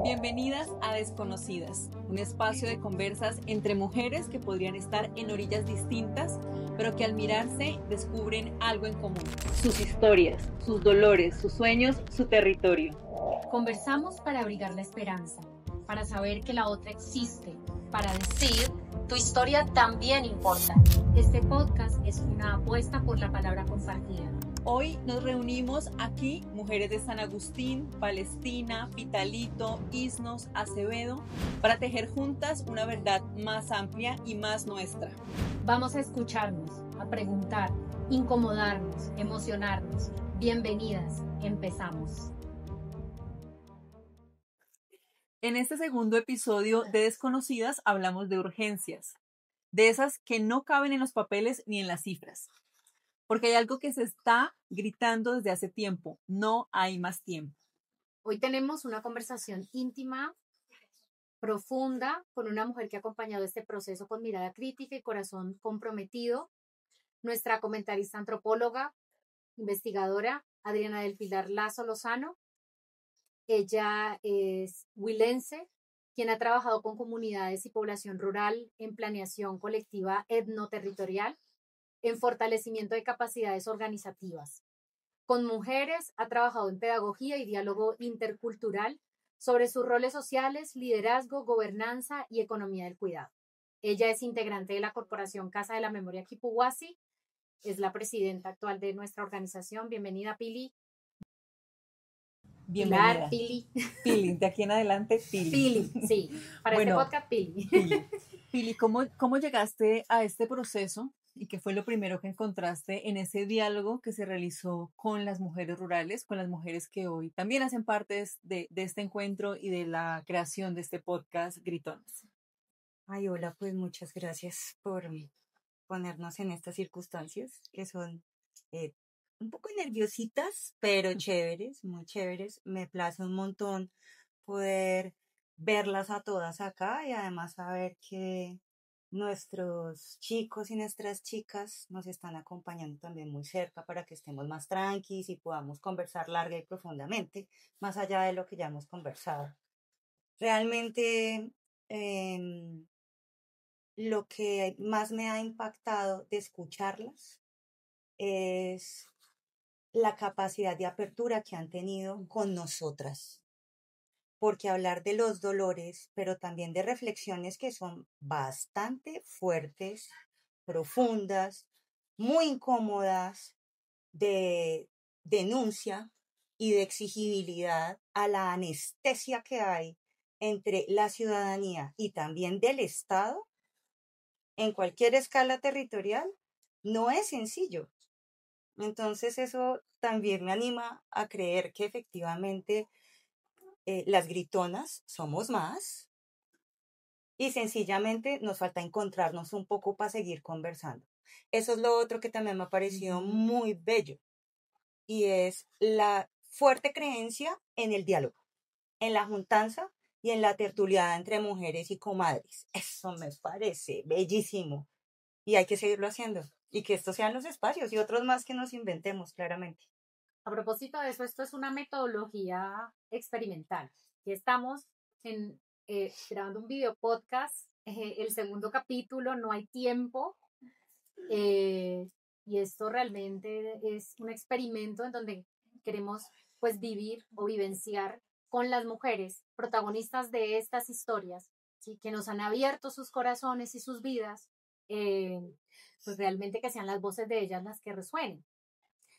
Bienvenidas a Desconocidas, un espacio de conversas entre mujeres que podrían estar en orillas distintas, pero que al mirarse descubren algo en común. Sus historias, sus dolores, sus sueños, su territorio. Conversamos para abrigar la esperanza, para saber que la otra existe, para decir, tu historia también importa. Este podcast es una apuesta por la palabra compartida. Hoy nos reunimos aquí, mujeres de San Agustín, Palestina, Pitalito, Isnos, Acevedo, para tejer juntas una verdad más amplia y más nuestra. Vamos a escucharnos, a preguntar, incomodarnos, emocionarnos. Bienvenidas, empezamos. En este segundo episodio de Desconocidas hablamos de urgencias, de esas que no caben en los papeles ni en las cifras. Porque hay algo que se está gritando desde hace tiempo, no hay más tiempo. Hoy tenemos una conversación íntima, profunda, con una mujer que ha acompañado este proceso con mirada crítica y corazón comprometido. Nuestra comentarista antropóloga, investigadora, Adriana del Pilar Lazo Lozano. Ella es huilense, quien ha trabajado con comunidades y población rural en planeación colectiva etnoterritorial, en fortalecimiento de capacidades organizativas. Con mujeres ha trabajado en pedagogía y diálogo intercultural sobre sus roles sociales, liderazgo, gobernanza y economía del cuidado. Ella es integrante de la Corporación Casa de la Memoria Quipuhuasi, es la presidenta actual de nuestra organización. Bienvenida, Pili. Bienvenida. Pilar, Pili. Pili, de aquí en adelante, Pili. Pili, sí. Para bueno, este podcast, Pili. Pili, ¿cómo llegaste a este proceso y qué fue lo primero que encontraste en ese diálogo que se realizó con las mujeres rurales, con las mujeres que hoy también hacen parte de este encuentro y de la creación de este podcast Gritonas? Ay, hola, pues muchas gracias por ponernos en estas circunstancias que son un poco nerviositas, pero chéveres, muy chéveres. Me place un montón poder verlas a todas acá y además saber que nuestros chicos y nuestras chicas nos están acompañando también muy cerca para que estemos más tranquilos y podamos conversar larga y profundamente, más allá de lo que ya hemos conversado. Realmente lo que más me ha impactado de escucharlas es la capacidad de apertura que han tenido con nosotras. Porque hablar de los dolores, pero también de reflexiones que son bastante fuertes, profundas, muy incómodas, de denuncia y de exigibilidad a la anestesia que hay entre la ciudadanía y también del Estado, en cualquier escala territorial, no es sencillo. Entonces eso también me anima a creer que efectivamente las gritonas somos más y sencillamente nos falta encontrarnos un poco para seguir conversando. Eso es lo otro que también me ha parecido muy bello y es la fuerte creencia en el diálogo, en la juntanza y en la tertuliada entre mujeres y comadres. Eso me parece bellísimo. Y hay que seguirlo haciendo. Y que estos sean los espacios y otros más que nos inventemos, claramente. A propósito de eso, esto es una metodología experimental. Y estamos grabando un video podcast, el segundo capítulo, No hay tiempo. Y esto realmente es un experimento en donde queremos pues vivir o vivenciar con las mujeres protagonistas de estas historias, ¿sí? Que nos han abierto sus corazones y sus vidas, pues realmente que sean las voces de ellas las que resuenen.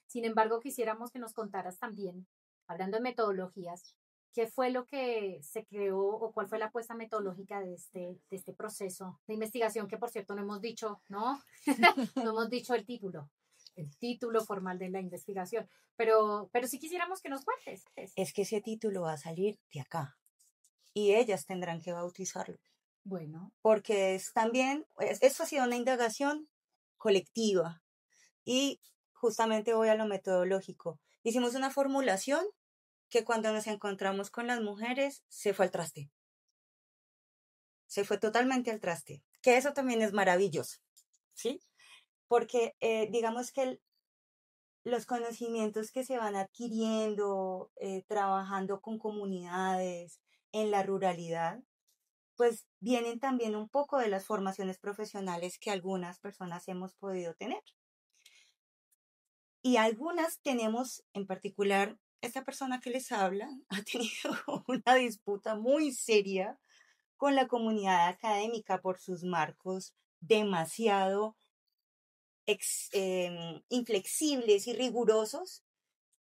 Sin embargo, quisiéramos que nos contaras también, hablando de metodologías, qué fue lo que se creó o cuál fue la apuesta metodológica de este proceso de investigación, que por cierto no hemos dicho, ¿no? No hemos dicho el título formal de la investigación, pero sí quisiéramos que nos cuentes. Es que ese título va a salir de acá y ellas tendrán que bautizarlo. Bueno. Porque es también, esto ha sido una indagación colectiva y justamente voy a lo metodológico. Hicimos una formulación que cuando nos encontramos con las mujeres se fue al traste. Se fue totalmente al traste, que eso también es maravilloso, ¿sí? Porque digamos que los conocimientos que se van adquiriendo, trabajando con comunidades, en la ruralidad, pues vienen también un poco de las formaciones profesionales que algunas personas hemos podido tener. Y algunas tenemos, en particular, esta persona que les habla ha tenido una disputa muy seria con la comunidad académica por sus marcos demasiado inflexibles y rigurosos,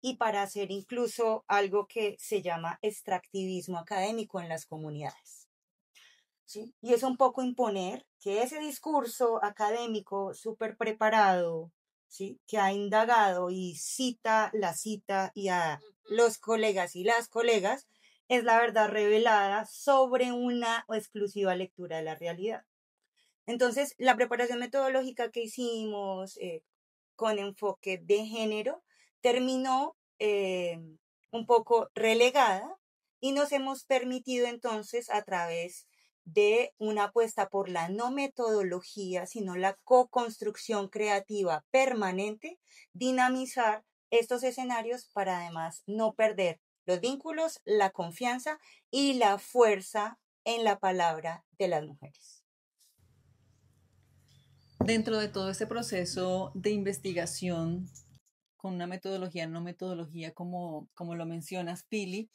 y para hacer incluso algo que se llama extractivismo académico en las comunidades. ¿Sí? Y es un poco imponer que ese discurso académico súper preparado, ¿sí? Que ha indagado y la cita y a los colegas y las colegas, es la verdad revelada sobre una exclusiva lectura de la realidad. Entonces, la preparación metodológica que hicimos con enfoque de género terminó un poco relegada, y nos hemos permitido entonces, a través de una apuesta por la no metodología, sino la co-construcción creativa permanente, dinamizar estos escenarios para además no perder los vínculos, la confianza y la fuerza en la palabra de las mujeres. Dentro de todo este proceso de investigación con una metodología, no metodología, como lo mencionas, Pili,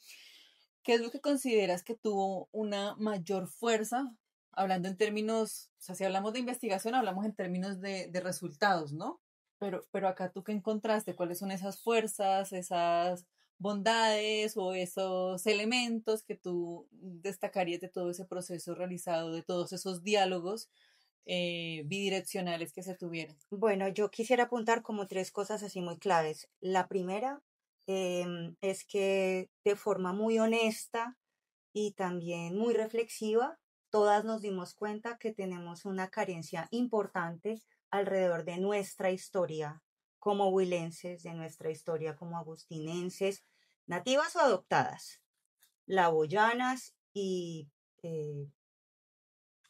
¿qué es lo que consideras que tuvo una mayor fuerza? Hablando en términos, o sea, si hablamos de investigación, hablamos en términos de resultados, ¿no? Pero acá tú qué encontraste, ¿cuáles son esas fuerzas, esas bondades o esos elementos que tú destacarías de todo ese proceso realizado, de todos esos diálogos bidireccionales que se tuvieron? Bueno, yo quisiera apuntar como 3 cosas así muy claves. La primera es que de forma muy honesta y también muy reflexiva, todas nos dimos cuenta que tenemos una carencia importante alrededor de nuestra historia como huilenses, de nuestra historia como agustinenses, nativas o adoptadas, laboyanas y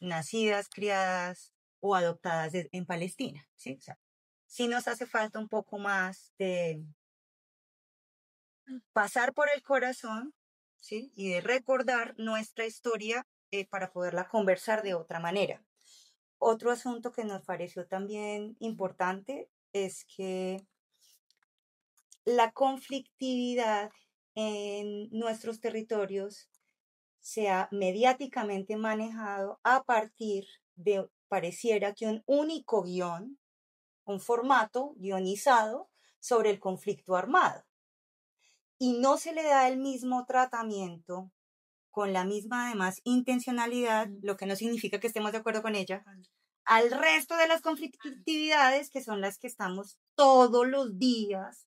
nacidas, criadas o adoptadas en Palestina, ¿sí? O sea, sí nos hace falta un poco más de pasar por el corazón, ¿sí? Y de recordar nuestra historia para poderla conversar de otra manera. Otro asunto que nos pareció también importante es que la conflictividad en nuestros territorios se ha mediáticamente manejado a partir de, pareciera que un único guión, un formato guionizado sobre el conflicto armado. Y no se le da el mismo tratamiento, con la misma además intencionalidad, lo que no significa que estemos de acuerdo con ella, al resto de las conflictividades, que son las que estamos todos los días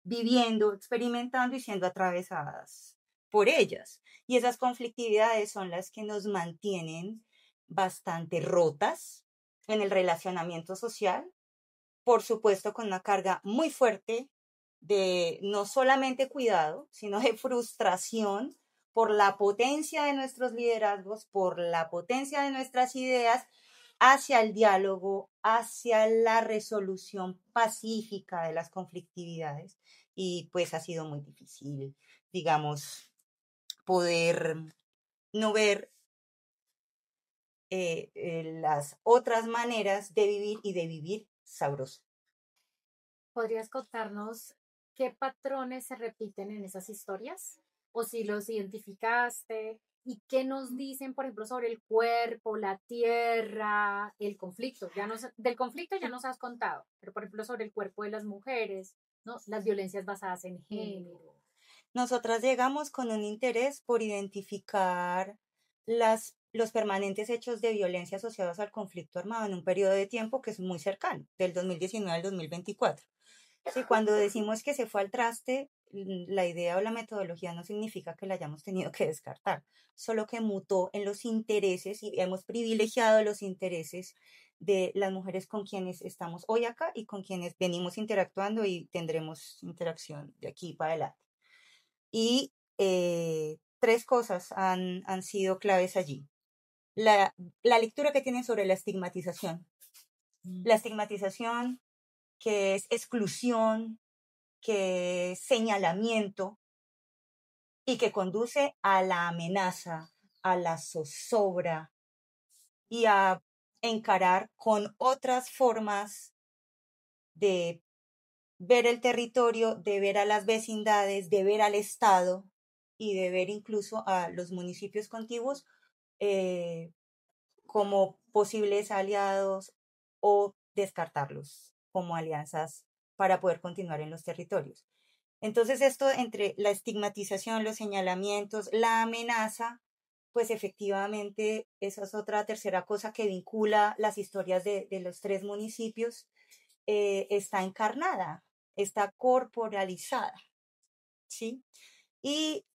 viviendo, experimentando y siendo atravesadas por ellas. Y esas conflictividades son las que nos mantienen bastante rotas en el relacionamiento social, por supuesto con una carga muy fuerte de no solamente cuidado, sino de frustración por la potencia de nuestros liderazgos, por la potencia de nuestras ideas hacia el diálogo, hacia la resolución pacífica de las conflictividades. Y pues ha sido muy difícil, digamos, poder no ver las otras maneras de vivir y de vivir sabroso. ¿Podrías contarnos qué patrones se repiten en esas historias? O si los identificaste, y qué nos dicen, por ejemplo, sobre el cuerpo, la tierra, el conflicto. Del conflicto ya nos has contado, pero por ejemplo sobre el cuerpo de las mujeres, ¿no? Las violencias basadas en género. Nosotras llegamos con un interés por identificar los permanentes hechos de violencia asociados al conflicto armado en un periodo de tiempo que es muy cercano, del 2019 al 2024. Sí, cuando decimos que se fue al traste, la idea o la metodología no significa que la hayamos tenido que descartar, solo que mutó en los intereses y hemos privilegiado los intereses de las mujeres con quienes estamos hoy acá y con quienes venimos interactuando y tendremos interacción de aquí para adelante. Y 3 cosas han sido claves allí. La lectura que tienen sobre la estigmatización. La estigmatización, que es exclusión, que es señalamiento, y que conduce a la amenaza, a la zozobra y a encarar con otras formas de ver el territorio, de ver a las vecindades, de ver al Estado y de ver incluso a los municipios contiguos como posibles aliados o descartarlos como alianzas para poder continuar en los territorios. Entonces esto entre la estigmatización, los señalamientos, la amenaza, pues efectivamente esa es otra tercera cosa que vincula las historias de los tres municipios, está encarnada, está corporalizada, ¿sí? Y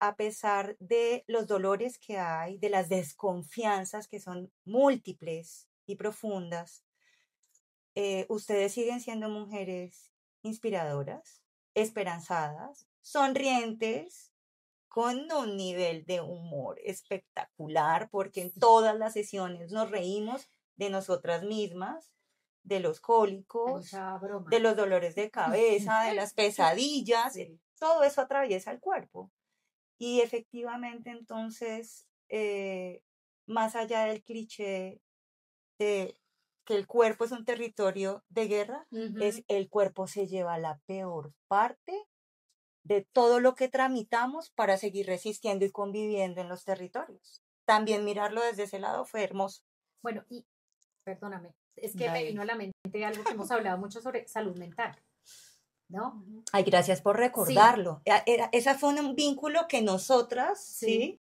a pesar de los dolores que hay, de las desconfianzas que son múltiples y profundas, ustedes siguen siendo mujeres inspiradoras, esperanzadas, sonrientes, con un nivel de humor espectacular, porque en todas las sesiones nos reímos de nosotras mismas, de los cólicos, de los dolores de cabeza, de las pesadillas, Sí. todo eso atraviesa el cuerpo. Y efectivamente, entonces, más allá del cliché de que el cuerpo es un territorio de guerra, es el cuerpo se lleva la peor parte de todo lo que tramitamos para seguir resistiendo y conviviendo en los territorios. También mirarlo desde ese lado fue hermoso. Bueno, y perdóname, es que me Dale. vino a la mente algo que hemos hablado mucho sobre salud mental, ¿no? Ay, gracias por recordarlo. Ese fue un vínculo que nosotras, ¿sí?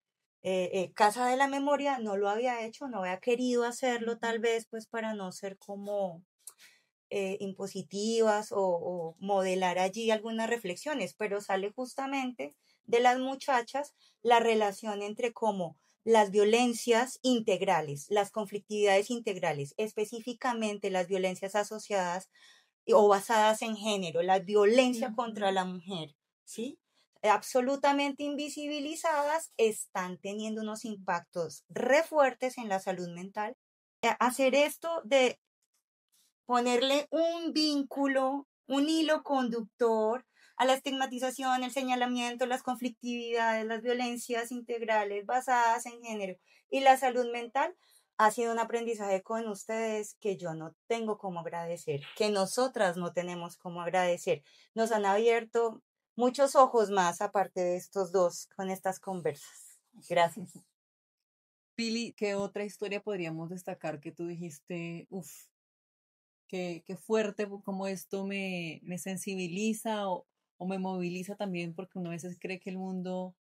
Casa de la Memoria no lo había hecho, no había querido hacerlo tal vez pues para no ser como impositivas o modelar allí algunas reflexiones, pero sale justamente de las muchachas la relación entre cómo las violencias integrales, las conflictividades integrales, específicamente las violencias asociadas o basadas en género, la violencia contra la mujer, ¿sí? Absolutamente invisibilizadas, están teniendo unos impactos re fuertes en la salud mental. Hacer esto de ponerle un vínculo, un hilo conductor a la estigmatización, el señalamiento, las conflictividades, las violencias integrales basadas en género y la salud mental, ha sido un aprendizaje con ustedes que yo no tengo como agradecer, que nosotras no tenemos como agradecer. Nos han abierto muchos ojos más aparte de estos dos con estas conversas. Gracias. Pili, ¿qué otra historia podríamos destacar que tú dijiste, uff, qué fuerte, como esto me sensibiliza o me moviliza también, porque uno a veces cree que el mundo,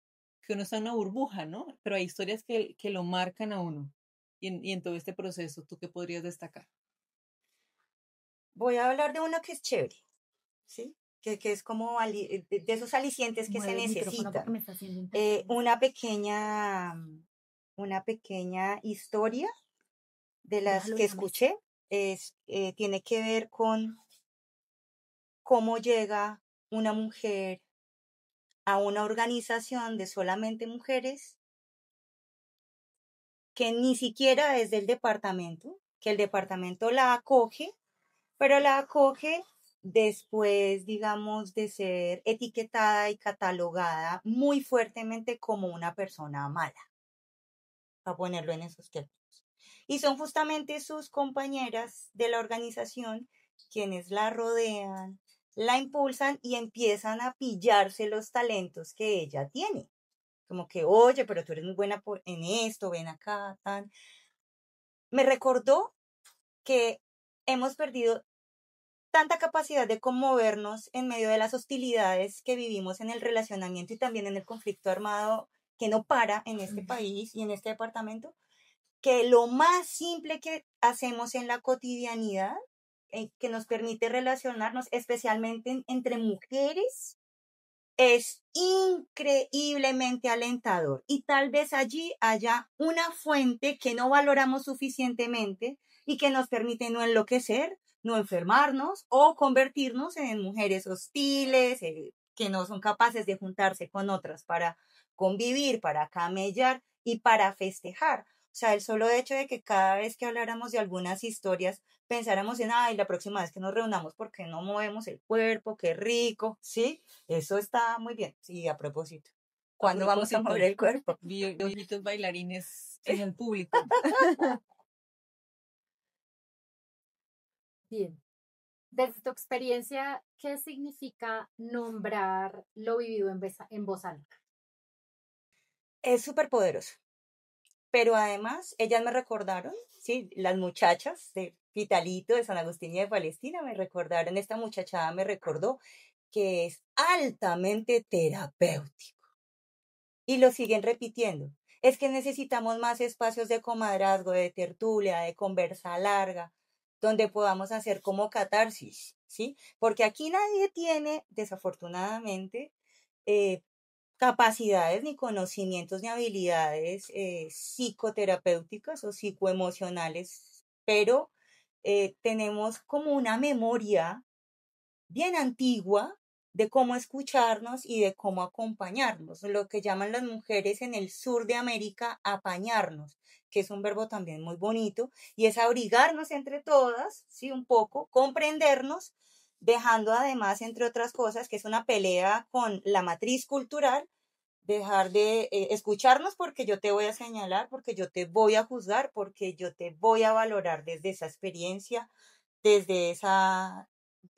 que uno está en una burbuja, ¿no? Pero hay historias que lo marcan a uno. Y en todo este proceso, ¿tú qué podrías destacar? Voy a hablar de una que es chévere, ¿sí? Que es como de esos alicientes que se Mueve el micrófono porque necesitan. me está haciendo interferencia. Una pequeña historia de las Déjalo que en la mesa. escuché tiene que ver con cómo llega una mujer a una organización de solamente mujeres que ni siquiera es del departamento, que el departamento la acoge, pero la acoge después, digamos, de ser etiquetada y catalogada muy fuertemente como una persona mala, para ponerlo en esos términos. Y son justamente sus compañeras de la organización quienes la rodean, la impulsan y empiezan a pillarse los talentos que ella tiene. Como que, oye, pero tú eres muy buena en esto, ven acá, tan. Me recordó que hemos perdido tanta capacidad de conmovernos en medio de las hostilidades que vivimos en el relacionamiento y también en el conflicto armado que no para en este país y en este departamento, que lo más simple que hacemos en la cotidianidad, que nos permite relacionarnos especialmente entre mujeres, es increíblemente alentador. Y tal vez allí haya una fuente que no valoramos suficientemente y que nos permite no enloquecer, no enfermarnos o convertirnos en mujeres hostiles, que no son capaces de juntarse con otras para convivir, para camellar y para festejar. O sea, el solo hecho de que cada vez que habláramos de algunas historias pensáramos en, ay, la próxima vez que nos reunamos, ¿por qué no movemos el cuerpo? Qué rico, ¿sí? Eso está muy bien. Sí, a propósito. ¿Cuándo vamos a mover el cuerpo? Viejitos bailarines en el público. Bien. Desde tu experiencia, ¿qué significa nombrar lo vivido en voz alta? Es súper poderoso. Pero además, ellas me recordaron, sí, las muchachas de Vitalito, de San Agustín y de Palestina, me recordaron, esta muchachada me recordó que es altamente terapéutico. Y lo siguen repitiendo. Es que necesitamos más espacios de comadrazgo, de tertulia, de conversa larga, donde podamos hacer como catarsis, ¿sí? Porque aquí nadie tiene, desafortunadamente, eh, capacidades, ni conocimientos, ni habilidades psicoterapéuticas o psicoemocionales, pero tenemos como una memoria bien antigua de cómo escucharnos y de cómo acompañarnos, lo que llaman las mujeres en el sur de América apañarnos, que es un verbo también muy bonito, y es abrigarnos entre todas, ¿sí? Un poco, comprendernos, dejando además, entre otras cosas, que es una pelea con la matriz cultural, dejar de escucharnos porque yo te voy a señalar, porque yo te voy a juzgar, porque yo te voy a valorar desde esa experiencia, desde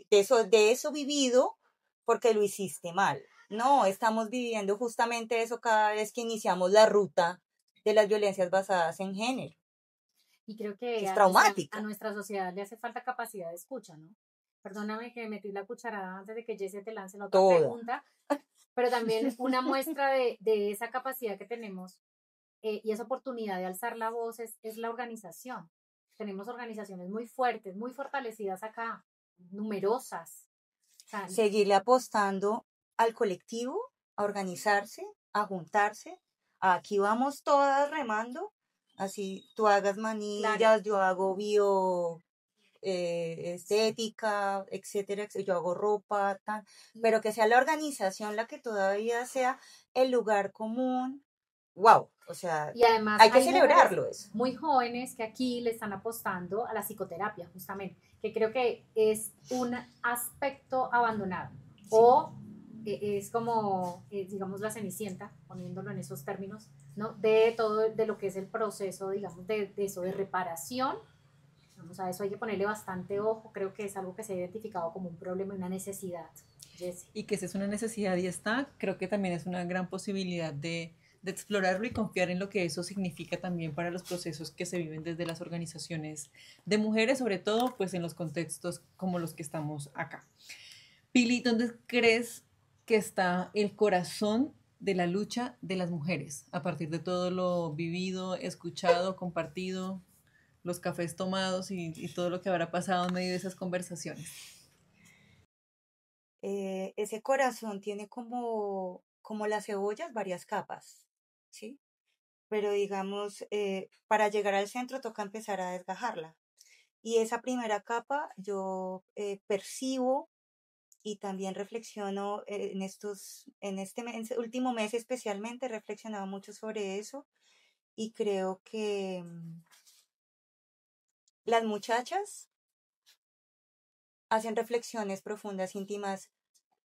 de eso vivido, porque lo hiciste mal. No, estamos viviendo justamente eso cada vez que iniciamos la ruta de las violencias basadas en género, Y creo que que es a traumática. nuestra sociedad le hace falta capacidad de escucha, ¿no? Perdóname que metí la cucharada antes de que Jessie te lance la otra Toda. pregunta, pero también una muestra de esa capacidad que tenemos y esa oportunidad de alzar la voz es la organización. Tenemos organizaciones muy fuertes, muy fortalecidas acá, numerosas. O sea, Seguirle apostando al colectivo, a organizarse, a juntarse. Aquí vamos todas remando. Así tú hagas manillas, claro, yo hago bio estética, etcétera, yo hago ropa, tal, pero que sea la organización la que todavía sea el lugar común. Wow, o sea, y además hay que hay mujeres celebrarlo eso. muy jóvenes que aquí le están apostando a la psicoterapia, justamente, que creo que es un aspecto abandonado. Sí. O es como, digamos, la cenicienta, poniéndolo en esos términos, ¿no? De todo, de lo que es el proceso, digamos, de eso, de reparación. Vamos a eso hay que ponerle bastante ojo, creo que es algo que se ha identificado como un problema y una necesidad. Jessie. Y que si es una necesidad y está, creo que también es una gran posibilidad de explorarlo y confiar en lo que eso significa también para los procesos que se viven desde las organizaciones de mujeres, sobre todo pues en los contextos como los que estamos acá. Pili, ¿dónde crees que está el corazón de la lucha de las mujeres a partir de todo lo vivido, escuchado, compartido, los cafés tomados y todo lo que habrá pasado en medio de esas conversaciones? Ese corazón tiene como las cebollas varias capas, ¿sí? Pero digamos, para llegar al centro toca empezar a desgajarla. Y esa primera capa yo percibo y también reflexiono en este último mes especialmente, he reflexionado mucho sobre eso y creo que las muchachas hacen reflexiones profundas, íntimas,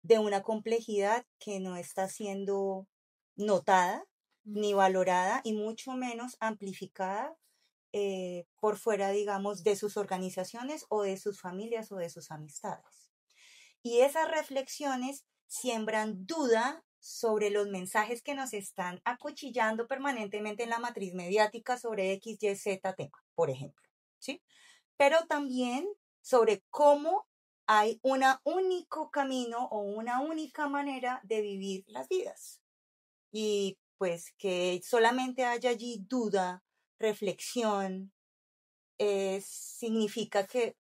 de una complejidad que no está siendo notada ni valorada y mucho menos amplificada por fuera, digamos, de sus organizaciones o de sus familias o de sus amistades. Y esas reflexiones siembran duda sobre los mensajes que nos están acuchillando permanentemente en la matriz mediática sobre X, Y, Z tema, por ejemplo, ¿sí? Pero también sobre cómo hay un único camino o una única manera de vivir las vidas. Y pues que solamente haya allí duda, reflexión, significa que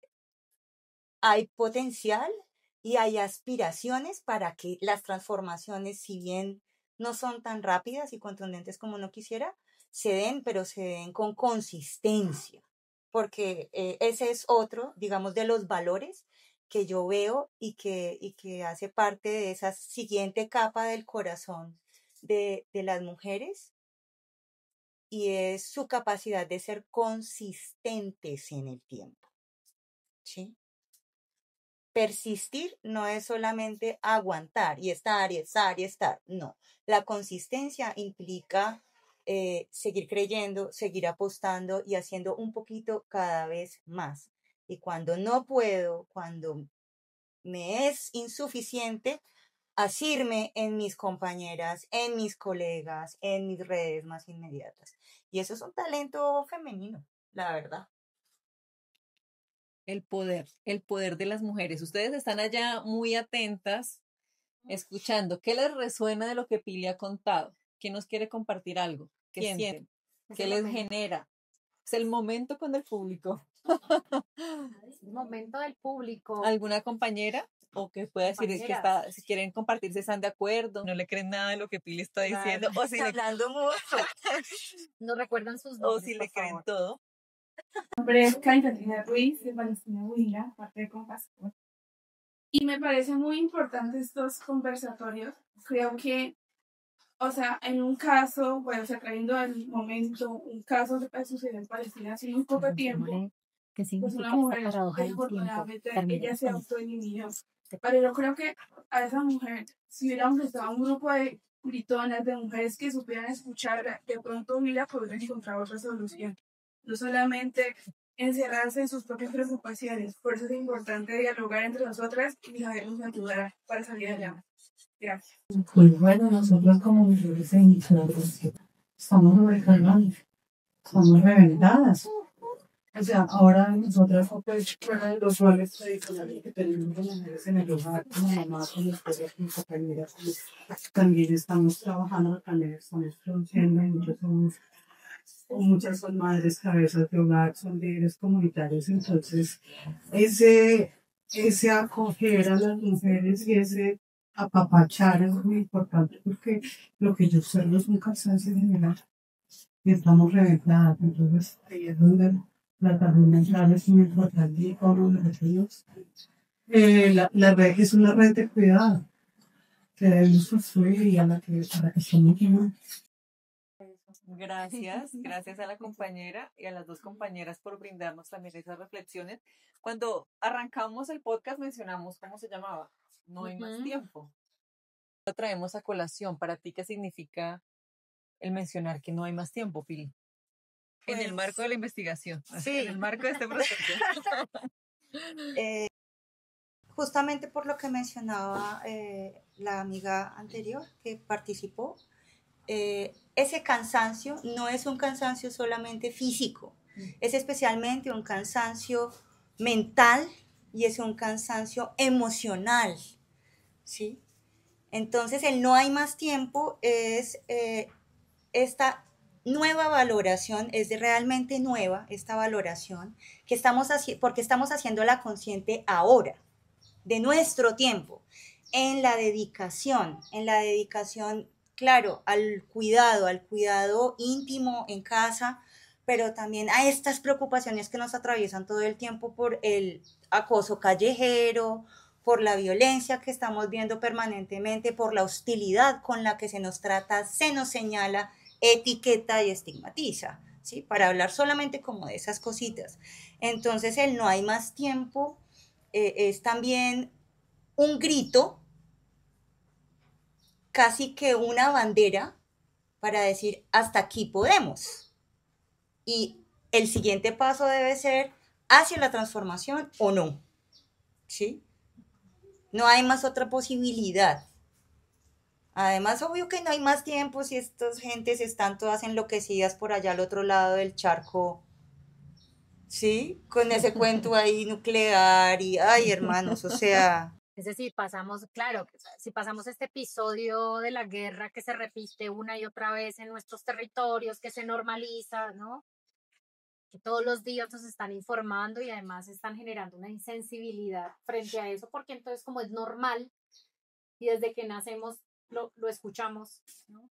hay potencial y hay aspiraciones para que las transformaciones, si bien no son tan rápidas y contundentes como uno quisiera, se den, pero se den con consistencia, porque ese es otro, digamos, de los valores que yo veo y que hace parte de esa siguiente capa del corazón de las mujeres, y es su capacidad de ser consistentes en el tiempo, ¿sí? persistir no es solamente aguantar y estar y estar y estar, no. La consistencia implica seguir creyendo, seguir apostando y haciendo un poquito cada vez más. Y cuando no puedo, cuando me es insuficiente, asirme en mis compañeras, en mis colegas, en mis redes más inmediatas. Y eso es un talento femenino, la verdad. El poder de las mujeres. Ustedes están allá muy atentas, escuchando. ¿Qué les resuena de lo que Pili ha contado? ¿Quién nos quiere compartir algo? ¿Qué sienten? ¿Qué les genera? Es el momento con el público. El momento del público. ¿Alguna compañera? O que pueda decir que está, si quieren compartir, si están de acuerdo, no le creen nada de lo que Pili está diciendo, o si Está hablando mucho. nos recuerdan sus o nombres, si por le creen favor. todo. Mi nombre es Catalina Ruiz, de Palestina Huila, parte de Compascor. Y me parece muy importante estos conversatorios. Creo que, o sea, en un caso, bueno, o sea, trayendo al momento, un caso que sucedió en Palestina hace muy poco tiempo, pues una mujer, desafortunadamente, ella se autoeliminó. Pero yo creo que a esa mujer, si hubiéramos estado en un grupo de gritonas, de mujeres que supieran escuchar, de pronto hubiera podido encontrar otra solución. No solamente encerrarse en sus propias preocupaciones. Por eso es importante dialogar entre nosotras y sabernos ayudar para salir allá. Gracias. Pues bueno, nosotros como mujeres emisoras estamos revelando, estamos reveladas. O sea, ahora nosotras, pues, fuera de los roles tradicionales que tenemos las mujeres en el hogar, como mamá, como esposa, como compañeras, también estamos trabajando, también estamos produciendo, muchas son madres cabezas de hogar, son líderes comunitarios, entonces ese acoger a las mujeres y ese apapachar es muy importante porque lo que yo observo es un cansancio general y estamos reventadas, entonces ahí es donde la salud mental es muy importante y como nosotros la red es una red de cuidado que debemos construir y a la que para que estemos bien. Gracias a la compañera y a las dos compañeras por brindarnos también esas reflexiones. Cuando arrancamos el podcast mencionamos cómo se llamaba, no hay más tiempo. Lo traemos a colación. ¿Para ti qué significa el mencionar que no hay más tiempo, Pili? En el marco de la investigación, sí. En el marco de este proceso. Justamente por lo que mencionaba la amiga anterior que participó, ese cansancio no es un cansancio solamente físico, es especialmente un cansancio mental y es un cansancio emocional, ¿sí? Entonces el no hay más tiempo es esta nueva valoración, es realmente nueva esta valoración, que porque estamos haciéndola consciente ahora, de nuestro tiempo, en la dedicación, claro, al cuidado íntimo en casa, pero también a estas preocupaciones que nos atraviesan todo el tiempo por el acoso callejero, por la violencia que estamos viendo permanentemente, por la hostilidad con la que se nos trata, se nos señala, etiqueta y estigmatiza, ¿sí? Para hablar solamente como de esas cositas. Entonces el no hay más tiempo es también un grito, casi que una bandera para decir hasta aquí podemos. Y el siguiente paso debe ser hacia la transformación o no, ¿sí? No hay más otra posibilidad. Además, obvio que no hay más tiempo si estas gentes están todas enloquecidas por allá al otro lado del charco, ¿sí? Con ese cuento ahí nuclear y, ay, hermanos, o sea... Es decir, claro, si pasamos este episodio de la guerra que se repite una y otra vez en nuestros territorios, que se normaliza, ¿no? Que todos los días nos están informando y además están generando una insensibilidad frente a eso, porque entonces como es normal y desde que nacemos lo escuchamos, ¿no?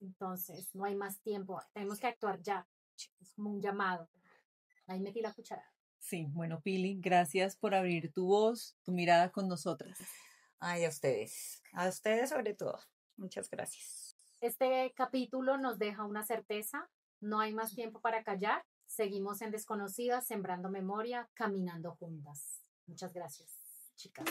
Entonces no hay más tiempo, tenemos que actuar ya, es como un llamado. Ahí metí la cucharada. Sí, bueno, Pili, gracias por abrir tu voz, tu mirada con nosotras. Ay, a ustedes sobre todo. Muchas gracias. Este capítulo nos deja una certeza, no hay más tiempo para callar, seguimos en Desconocidas, sembrando memoria, caminando juntas. Muchas gracias. chicas.